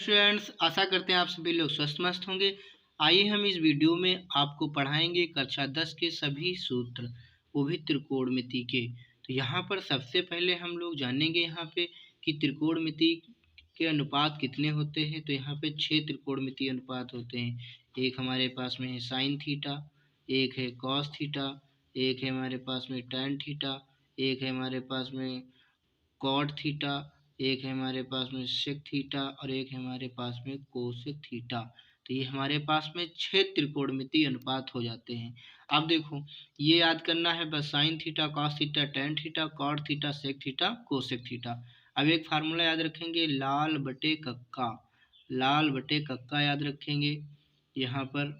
Friends, आशा करते हैं आप सभी लोग स्वस्थ मस्त होंगे। आइए हम इस वीडियो में आपको पढ़ाएंगे कक्षा 10 के सभी सूत्र, वो भी त्रिकोणमिति के। तो यहाँ पर सबसे पहले हम लोग जानेंगे यहाँ पे कि त्रिकोणमिति के अनुपात कितने होते हैं। तो यहाँ पे 6 त्रिकोणमिति अनुपात होते हैं। एक हमारे पास में है साइन थीटा, एक है कॉस थीटा, एक है हमारे पास में टैन थीटा, एक है हमारे पास में कॉट थीटा, एक है हमारे पास में सेक थीटा और एक है हमारे पास में कोसेक थीटा। तो ये हमारे पास में 6 त्रिकोणमिति अनुपात हो जाते हैं। अब देखो, ये याद करना है बस, sine theta, cos theta, tan theta, cot theta, sec theta, cosec theta. अब एक फार्मूला याद रखेंगे, लाल बटे कक्का। लाल बटे कक्का याद रखेंगे यहाँ पर।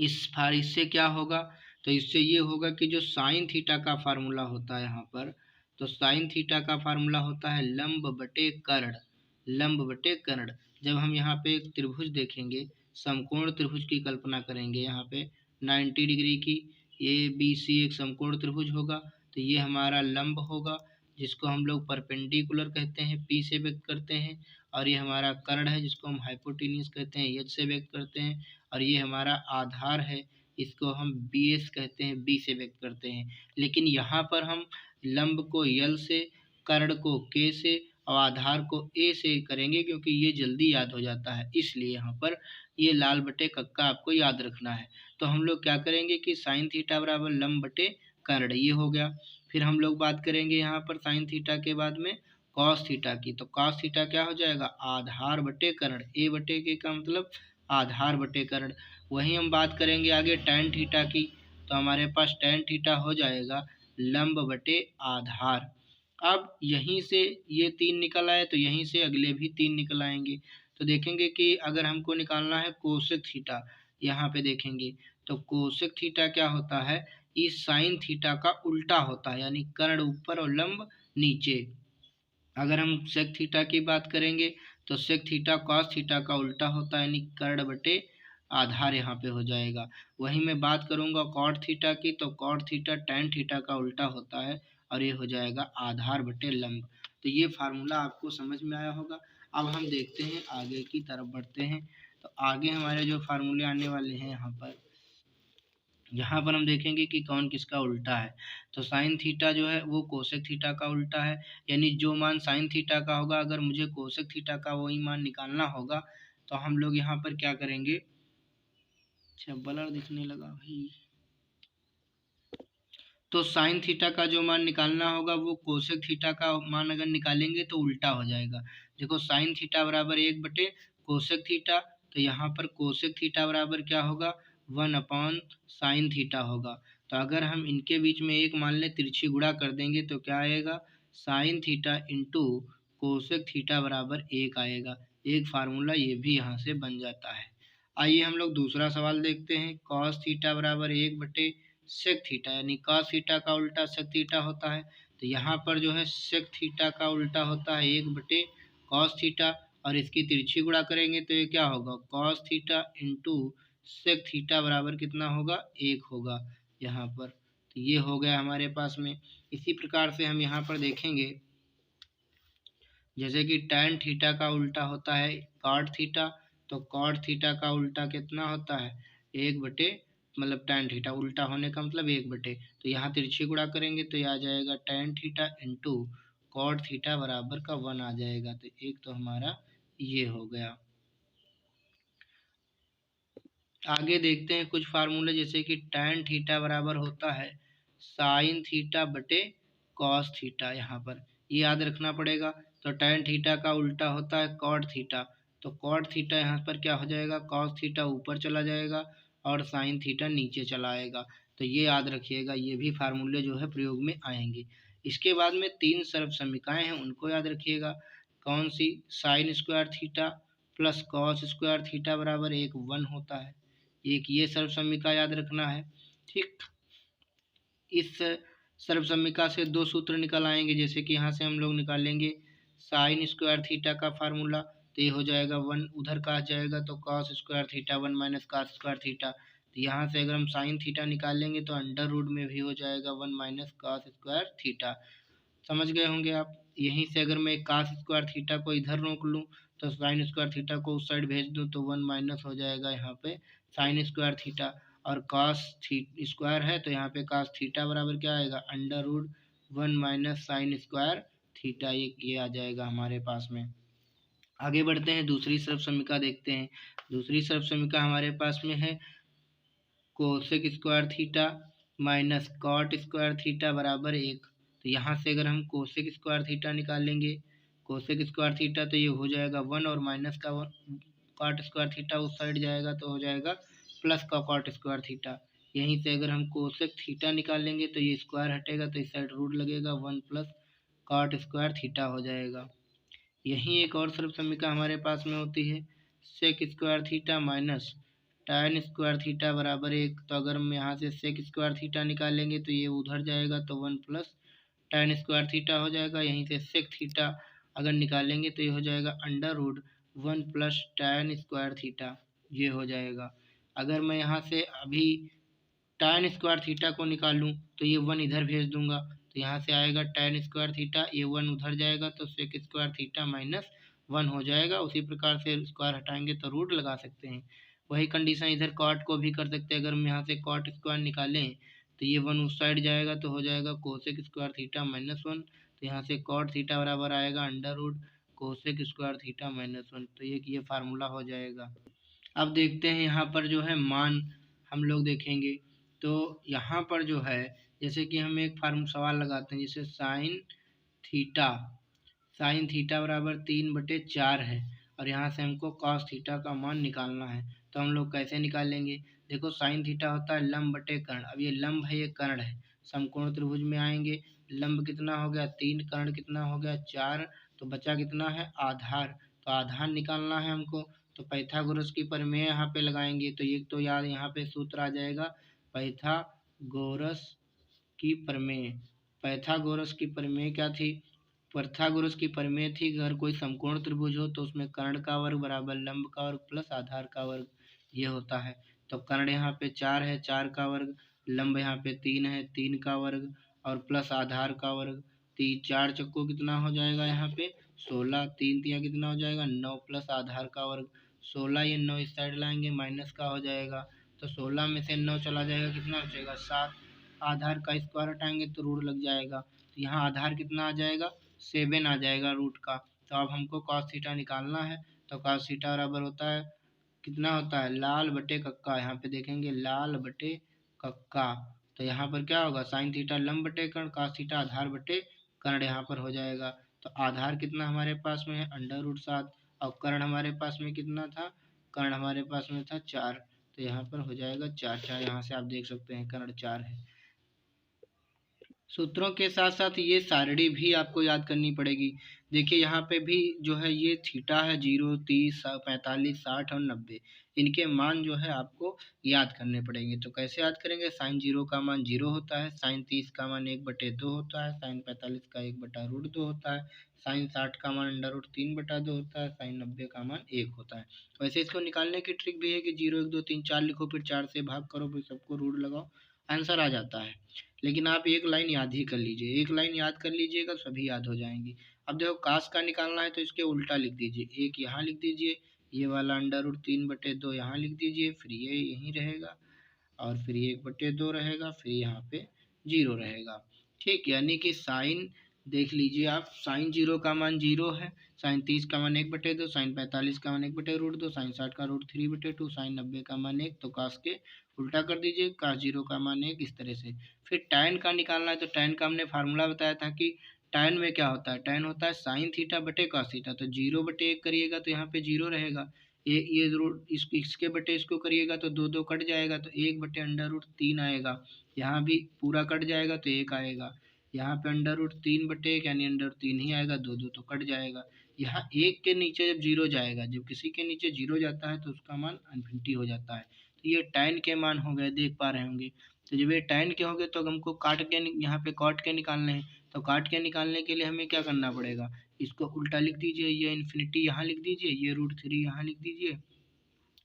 इससे क्या होगा, तो इससे ये होगा कि जो साइन थीटा का फार्मूला होता है यहाँ पर, तो साइन थीटा का फार्मूला होता है लंब बटे कर्ण। लंब बटे कर्ण। जब हम यहाँ पे एक त्रिभुज देखेंगे, समकोण त्रिभुज की कल्पना करेंगे यहाँ पे 90 डिग्री की, ए बी सी एक समकोण त्रिभुज होगा, तो ये हमारा लंब होगा जिसको हम लोग परपेंडिकुलर कहते हैं, पी से व्यक्त करते हैं। और ये हमारा कर्ण है जिसको हम हाइपोटेन्यूज कहते हैं, एच से व्यक्त करते हैं। और ये हमारा आधार है, इसको हम बी एस कहते हैं, बी से व्यक्त करते हैं। लेकिन यहाँ पर हम लंब को यल से, कर्ण को के से और आधार को ए से करेंगे क्योंकि ये जल्दी याद हो जाता है, इसलिए यहाँ पर ये लाल बटे कक्का आपको याद रखना है। तो हम लोग क्या करेंगे कि साइन थीटा बराबर लंब बटे कर्ण, ये हो गया। फिर हम लोग बात करेंगे यहाँ पर साइन थीटा के बाद में कॉस थीटा की। तो कॉस थीटा क्या हो जाएगा, आधार बटे कर्ण, ए बटे के का मतलब आधार बटे कर्ण। वहीं हम बात करेंगे आगे टैन थीटा की, तो हमारे पास टैन थीटा हो जाएगा लंब बटे आधार। अब यहीं से ये 3 निकल आए तो यहीं से अगले भी 3 निकल आएंगे। तो देखेंगे कि अगर हमको निकालना है कोसेक थीटा, यहाँ पे देखेंगे तो कोसेक थीटा क्या होता है, इस साइन थीटा का उल्टा होता है, यानी कर्ण ऊपर और लंब नीचे। अगर हम सेक थीटा की बात करेंगे तो सेक थीटा कॉस थीटा का उल्टा होता है, यानी कर्ण बटे आधार यहाँ पे हो जाएगा। वहीं मैं बात करूँगा कॉट थीटा की, तो कॉट थीटा टैन थीटा का उल्टा होता है और ये हो जाएगा आधार बटे लंब। तो ये फार्मूला आपको समझ में आया होगा। अब हम देखते हैं आगे की तरफ बढ़ते हैं। तो आगे हमारे जो फार्मूले आने वाले हैं यहाँ पर हम देखेंगे कि कौन किसका उल्टा है। तो साइन थीटा जो है वो कोसेक थीटा का उल्टा है, यानी जो मान साइन थीटा का होगा अगर मुझे कोसेक थीटा का वही मान निकालना होगा तो हम लोग यहाँ पर क्या करेंगे। अच्छा, ब्लर दिखने लगा भाई। तो साइन थीटा का जो मान निकालना होगा वो कोसेक थीटा का मान अगर निकालेंगे तो उल्टा हो जाएगा। देखो, साइन थीटा बराबर 1 बटे कोसेक थीटा, तो यहाँ पर कोसेक थीटा बराबर क्या होगा, 1/साइन थीटा होगा। तो अगर हम इनके बीच में एक मान लें, तिरछी गुणा कर देंगे तो क्या आएगा, sine theta into cosec theta बराबर 1 आएगा। एक फार्मूला ये भी यहाँ से बन जाता है। आइए हम लोग दूसरा सवाल देखते हैं। कॉस थीटा बराबर 1 बटे सेक थीटा, यानी कॉस थीटा का उल्टा सेक थीटा होता है। तो यहाँ पर जो है सेक थीटा का उल्टा होता है 1 बटे कॉस थीटा, और इसकी तिरछी गुणा करेंगे तो ये क्या होगा, cos theta into sec theta बराबर कितना होगा, 1 होगा यहाँ पर। तो ये हो गया हमारे पास में। इसी प्रकार से हम यहाँ पर देखेंगे, जैसे कि टैन थीटा का उल्टा होता है कॉट थीटा, तो कॉट थीटा का उल्टा कितना होता है, 1 बटे, मतलब टैन थीटा उल्टा होने का मतलब 1 बटे। तो यहाँ तिरछी गुणा करेंगे तो ये आ जाएगा tan theta into cot theta बराबर का 1 आ जाएगा। तो एक तो हमारा ये हो गया। आगे देखते हैं कुछ फार्मूले, जैसे कि टैन थीटा बराबर होता है साइन थीटा बटे कॉस थीटा। यहाँ पर ये याद रखना पड़ेगा। तो टैन थीटा का उल्टा होता है कॉट थीटा, तो कॉट थीटा यहाँ पर क्या हो जाएगा, कॉस थीटा ऊपर चला जाएगा और साइन थीटा नीचे चला आएगा। तो ये याद रखिएगा, ये भी फार्मूले जो है प्रयोग में आएंगे। इसके बाद में 3 सर्वसमीकाएँ हैं, उनको याद रखिएगा। कौन सी, sine square theta plus cos square theta बराबर 1 होता है। एक ये सर्वसमीका याद रखना है। ठीक, इस सर्वसमीका से 2 सूत्र निकल आएंगे, जैसे कि यहाँ से हम लोग निकालेंगे साइन स्क्वायर थीटा का फार्मूला, तो ये हो जाएगा 1, उधर का आ जाएगा तो cos square theta 1 minus cos square theta. तो यहाँ से अगर हम साइन थीटा निकालेंगे तो अंडर रूट में भी हो जाएगा 1 माइनस कॉस स्क्वायर थीटा। समझ गए होंगे आप। यहीं से अगर मैं कॉस स्क्वायर थीटा को इधर रोक लूँ तो साइन स्क्वायर थीटा को उस साइड भेज दूँ तो 1 माइनस हो जाएगा यहाँ पे साइन स्क्वायर थीटा, और कॉस स्क्वायर है तो यहाँ पे कॉस थीटा बराबर क्या आएगा under root 1 minus sine square theta, ये आ जाएगा हमारे पास में। आगे बढ़ते हैं, दूसरी सर्व समीकरण देखते हैं। दूसरी सर्व समीकरण हमारे पास में है cosec square theta minus cot square theta बराबर 1। तो यहाँ से अगर हम कोसेक स्क्वायर थीटा निकालेंगे, कोसेक स्क्वायर थीटा तो ये हो जाएगा 1 और माइनस का कॉट स्क्वायर थीटा उस साइड जाएगा तो हो जाएगा प्लस का कॉट स्क्वायर थीटा। यहीं से अगर हम कोसेक थीटा निकालेंगे तो ये स्क्वायर हटेगा तो इस साइड रूट लगेगा 1 प्लस कॉट स्क्वायर थीटा हो जाएगा। यहीं एक और सर्व समीकरण हमारे पास में होती है sec square theta minus tan square theta बराबर 1। तो अगर हम यहाँ से सेक स्क्वायर थीटा निकालेंगे तो ये उधर जाएगा तो 1 प्लस tan स्क्वायर थीटा हो जाएगा। यहीं से सेक थीटा अगर निकालेंगे तो ये हो जाएगा under root 1 plus tan square theta, ये हो जाएगा। अगर मैं यहाँ से अभी tan स्क्वायर थीटा को निकालूं तो ये 1 इधर भेज दूंगा तो यहाँ से आएगा tan स्क्वायर थीटा, ये 1 उधर जाएगा तो सेक स्क्वायर थीटा माइनस 1 हो जाएगा। उसी प्रकार से स्क्वायर हटाएंगे तो रूट लगा सकते हैं। वही कंडीशन इधर कॉट को भी कर सकते हैं। अगर हम यहाँ से कॉट स्क्वायर निकालें तो ये 1 उस साइड जाएगा तो हो जाएगा कोसेक स्क्वायर थीटा माइनस 1। तो यहाँ से कॉट थीटा बराबर आएगा under root cosec square theta minus 1। तो ये फार्मूला हो जाएगा। अब देखते हैं यहाँ पर जो है मान हम लोग देखेंगे तो यहाँ पर जो है जैसे कि हम एक सवाल लगाते हैं, जैसे साइन थीटा बराबर 3/4 है और यहाँ से हमको कॉस थीटा का मान निकालना है। तो हम लोग कैसे निकालेंगे? देखो साइन थीटा होता है लंब बटे कर्ण। अब ये लंब है ये कर्ण है, समकोण त्रिभुज में आएंगे। लंब कितना हो गया 3, कर्ण कितना हो गया 4, तो बचा कितना है आधार। तो आधार निकालना है हमको, तो पाइथागोरस की प्रमेय यहाँ पे लगाएंगे। तो एक तो यार यहाँ पे सूत्र आ जाएगा पाइथागोरस की प्रमेय। पाइथागोरस की प्रमेय क्या थी? पाइथागोरस की प्रमेय थी अगर कोई समकोण त्रिभुज हो तो उसमें कर्ण का वर्ग बराबर लंब का वर्ग प्लस आधार का वर्ग, ये होता है। तो कर्ण यहाँ पे 4 है, 4 का वर्ग, लंब यहाँ पे 3 है, 3 का वर्ग और प्लस आधार का वर्ग। 4 चक्को कितना हो जाएगा यहाँ पे 16, 3 तिया कितना हो जाएगा 9 प्लस आधार का वर्ग 16। ये 9 इस साइड लाएंगे माइनस का हो जाएगा तो 16 में से 9 चला जाएगा कितना हो जाएगा 7। आधार का स्क्वायर हटाएंगे तो रूट लग जाएगा। तो यहाँ आधार कितना आ जाएगा 7 आ जाएगा रूट का। तो अब हमको कॉस थीटा निकालना है। तो कॉस थीटा बराबर होता है कितना होता है लाल बटे कक्का। यहाँ पे देखेंगे लाल बटे कक्का। तो यहाँ पर क्या होगा साइन थीटा लंब बटे कर्ण, कॉस थीटा आधार बटे कर्ण यहाँ पर हो जाएगा। तो आधार कितना हमारे पास में है अंडर रूट 7 और कर्ण हमारे पास में कितना था, कर्ण हमारे पास में था 4। तो यहाँ पर हो जाएगा 4, यहाँ से आप देख सकते हैं कर्ण 4 है। सूत्रों के साथ साथ ये सारणी भी आपको याद करनी पड़ेगी। देखिए यहाँ पे भी जो है ये थीटा है 0, 30, 45, 60 और 90। इनके मान जो है आपको याद करने पड़ेंगे। तो कैसे याद करेंगे? साइन 0 का मान 0 होता है, साइन 30 का मान 1/2 होता है, साइन 45 का 1/√2 होता है, साइन 60 का मान अंडर रूट 3/2 होता है, साइन 90 का मान 1 होता है। वैसे इसको निकालने की ट्रिक भी है कि 0, 1, 2, 3, 4 लिखो, फिर 4 से भाग करो, फिर सबको रूट लगाओ, आंसर आ जाता है। लेकिन आप एक लाइन याद ही कर लीजिए, एक लाइन याद कर लीजिएगा सभी याद हो जाएंगी। अब देखो कास का निकालना है तो इसके उल्टा लिख दीजिए, एक यहाँ लिख दीजिए, ये वाला अंडर रूट 3/2 यहाँ लिख दीजिए, फिर ये यहीं रहेगा और फिर ये 1/2 रहेगा, फिर यहाँ पे 0 रहेगा। ठीक, यानी कि साइन देख लीजिए आप, साइन 0 का मान 0 है, साइन 30 का मान 1/2, साइन 45 का मान 1/√2, साइन 60 का √3/2, साइन 90 का मान 1। तो कास के उल्टा कर दीजिए, कास 0 का मान 1, इस तरह से। फिर टैन का निकालना है तो टैन का हमने फार्मूला बताया था कि टैन में क्या होता है, टैन होता है साइन थीटा बटे कॉस थीटा। तो 0/1 करिएगा तो यहाँ पे 0 रहेगा, ये रूट इसके बटे इसको करिएगा तो 2 2 कट जाएगा तो 1/√3 आएगा। यहाँ भी पूरा कट जाएगा तो 1 आएगा, यहाँ पे अंडर रूट 3/1 यानी अंडर रूट 3 ही आएगा, 2 2 तो कट जाएगा। यहाँ 1 के नीचे जब 0 जाएगा, जब किसी के नीचे 0 जाता है तो उसका मान इन्फिनिटी हो जाता है। तो ये टैन के मान हो गए, देख पा रहे होंगे। तो जब ये टैन के होंगे तो हमको काट के यहाँ पे कॉट के निकालने हैं। तो काट के निकालने के लिए हमें क्या करना पड़ेगा, इसको उल्टा लिख दीजिए, ये इन्फिनिटी यहाँ लिख दीजिए, ये √3 यहाँ लिख दीजिए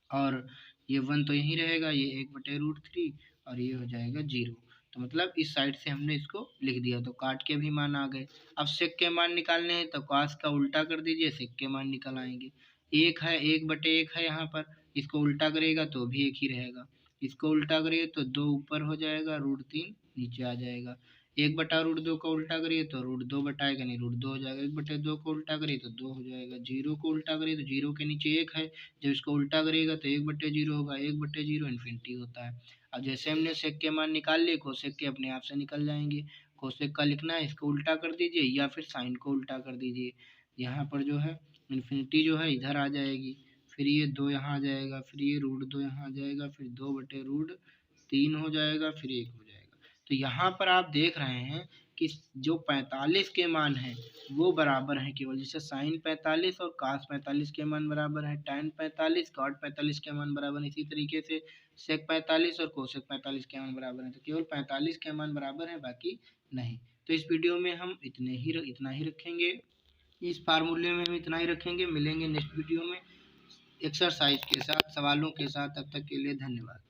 और ये 1 तो यहीं रहेगा, ये 1/√3 और ये हो जाएगा 0। तो मतलब इस साइड से हमने इसको लिख दिया, तो काट के भी मान आ गए। अब सेक के मान निकालने हैं तो कॉस का उल्टा कर दीजिए, सेक के मान निकल आएंगे। एक है, 1/1 है यहाँ पर, इसको उल्टा करेगा तो भी एक ही रहेगा, इसको उल्टा करिए तो 2 ऊपर हो जाएगा, √3 नीचे आ जाएगा। 1/√2 को उल्टा करिए तो √2 बटाएगा नहीं, √2 हो जाएगा। 1/2 को उल्टा करिए तो 2 हो जाएगा। 0 को उल्टा करिए तो 0 के नीचे 1 है, जब इसको उल्टा करिएगा तो 1/0 होगा, 1/0 इन्फिनिटी होता है। अब जैसे हमने सेक के मान निकाल लिए, कोसेक के अपने आप से निकल जाएंगे। कोसेक का लिखना है, इसको उल्टा कर दीजिए या फिर साइन को उल्टा कर दीजिए। यहाँ पर जो है इन्फिनिटी जो है इधर आ जाएगी, फिर ये 2 यहाँ आ जाएगा, फिर ये √2 यहाँ आ जाएगा, फिर 2/√3 हो जाएगा, फिर 1 हो जाएगा। तो यहाँ पर आप देख रहे हैं कि जो 45 के मान हैं वो बराबर हैं केवल, जैसे साइन 45 और कास 45 के मान बराबर हैं, टैन 45 कॉट 45 के मान बराबर हैं, इसी तरीके से सेक 45 और कोसेक 45 के मान बराबर हैं। तो केवल 45 के मान बराबर हैं, बाकी नहीं। तो इस वीडियो में हम इतना ही रखेंगे, इस फार्मूले में हम इतना ही रखेंगे। मिलेंगे नेक्स्ट वीडियो में एक्सरसाइज के साथ, सवालों के साथ। तब तक के लिए धन्यवाद।